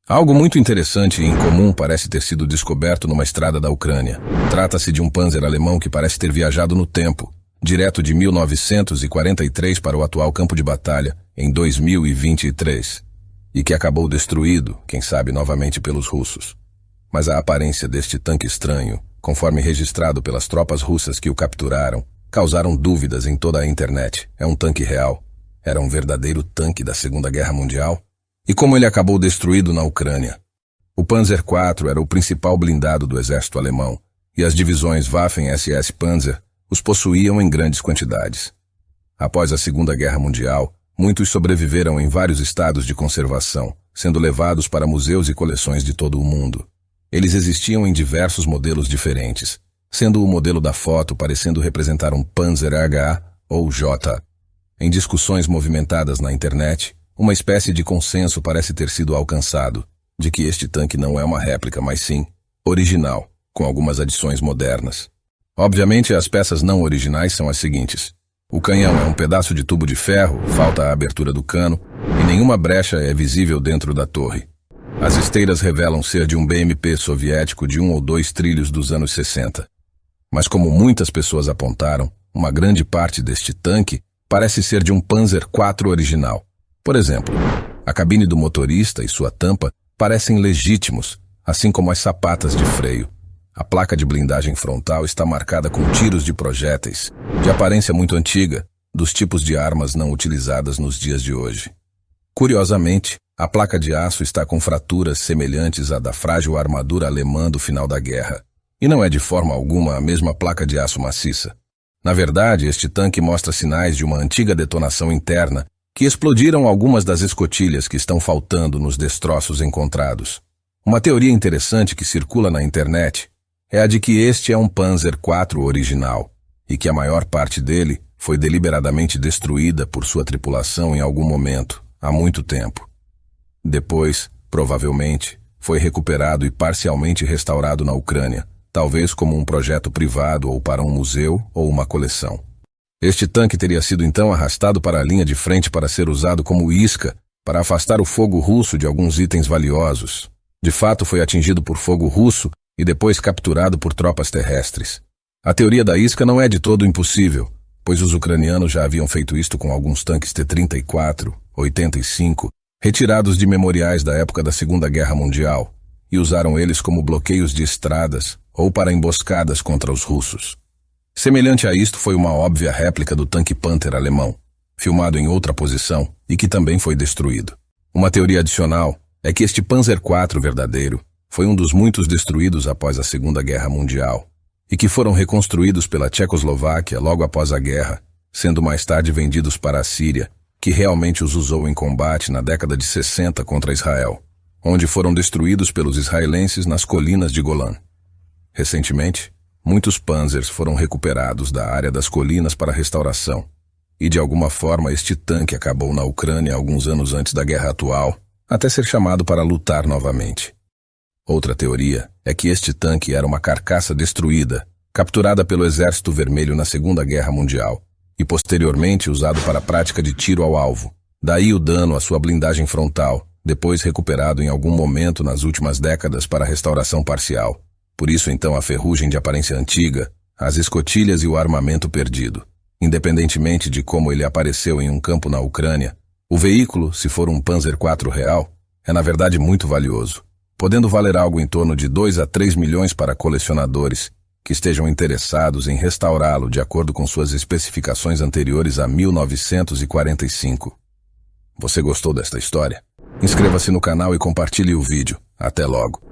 Algo muito interessante e incomum parece ter sido descoberto numa estrada da Ucrânia. Trata-se de um Panzer alemão que parece ter viajado no tempo, direto de 1943 para o atual campo de batalha, em 2023, e que acabou destruído, quem sabe novamente pelos russos. Mas a aparência deste tanque estranho, conforme registrado pelas tropas russas que o capturaram, causaram dúvidas em toda a internet. É um tanque real? Era um verdadeiro tanque da Segunda Guerra Mundial? E como ele acabou destruído na Ucrânia? O Panzer IV era o principal blindado do exército alemão, e as divisões Waffen-SS Panzer os possuíam em grandes quantidades. Após a Segunda Guerra Mundial, muitos sobreviveram em vários estados de conservação, sendo levados para museus e coleções de todo o mundo. Eles existiam em diversos modelos diferentes, sendo o modelo da foto parecendo representar um Panzer HA ou J. Em discussões movimentadas na internet, uma espécie de consenso parece ter sido alcançado, de que este tanque não é uma réplica, mas sim original, com algumas adições modernas. Obviamente, as peças não originais são as seguintes. O canhão é um pedaço de tubo de ferro, falta a abertura do cano, e nenhuma brecha é visível dentro da torre. As esteiras revelam ser de um BMP soviético de 1 ou 2 trilhos dos anos 60. Mas como muitas pessoas apontaram, uma grande parte deste tanque parece ser de um Panzer IV original. Por exemplo, a cabine do motorista e sua tampa parecem legítimos, assim como as sapatas de freio. A placa de blindagem frontal está marcada com tiros de projéteis, de aparência muito antiga, dos tipos de armas não utilizadas nos dias de hoje. Curiosamente, a placa de aço está com fraturas semelhantes à da frágil armadura alemã do final da guerra, e não é de forma alguma a mesma placa de aço maciça. Na verdade, este tanque mostra sinais de uma antiga detonação interna que explodiram algumas das escotilhas que estão faltando nos destroços encontrados. Uma teoria interessante que circula na internet é a de que este é um Panzer IV original e que a maior parte dele foi deliberadamente destruída por sua tripulação em algum momento, há muito tempo. Depois, provavelmente, foi recuperado e parcialmente restaurado na Ucrânia, talvez como um projeto privado ou para um museu ou uma coleção. Este tanque teria sido então arrastado para a linha de frente para ser usado como isca para afastar o fogo russo de alguns itens valiosos. De fato, foi atingido por fogo russo e depois capturado por tropas terrestres. A teoria da isca não é de todo impossível, pois os ucranianos já haviam feito isto com alguns tanques T-34, 85, retirados de memoriais da época da Segunda Guerra Mundial, e usaram eles como bloqueios de estradas ou para emboscadas contra os russos. Semelhante a isto foi uma óbvia réplica do tanque Panther alemão, filmado em outra posição e que também foi destruído. Uma teoria adicional é que este Panzer IV verdadeiro foi um dos muitos destruídos após a Segunda Guerra Mundial e que foram reconstruídos pela Tchecoslováquia logo após a guerra, sendo mais tarde vendidos para a Síria, que realmente os usou em combate na década de 60 contra Israel, onde foram destruídos pelos israelenses nas colinas de Golã. Recentemente, muitos Panzers foram recuperados da área das colinas para restauração, e de alguma forma este tanque acabou na Ucrânia alguns anos antes da guerra atual, até ser chamado para lutar novamente. Outra teoria é que este tanque era uma carcaça destruída, capturada pelo Exército Vermelho na Segunda Guerra Mundial, e posteriormente usado para a prática de tiro ao alvo. Daí o dano à sua blindagem frontal, depois recuperado em algum momento nas últimas décadas para restauração parcial. Por isso então a ferrugem de aparência antiga, as escotilhas e o armamento perdido. Independentemente de como ele apareceu em um campo na Ucrânia, o veículo, se for um Panzer IV real, é na verdade muito valioso, podendo valer algo em torno de 2 a 3 milhões para colecionadores que estejam interessados em restaurá-lo de acordo com suas especificações anteriores a 1945. Você gostou desta história? Inscreva-se no canal e compartilhe o vídeo. Até logo!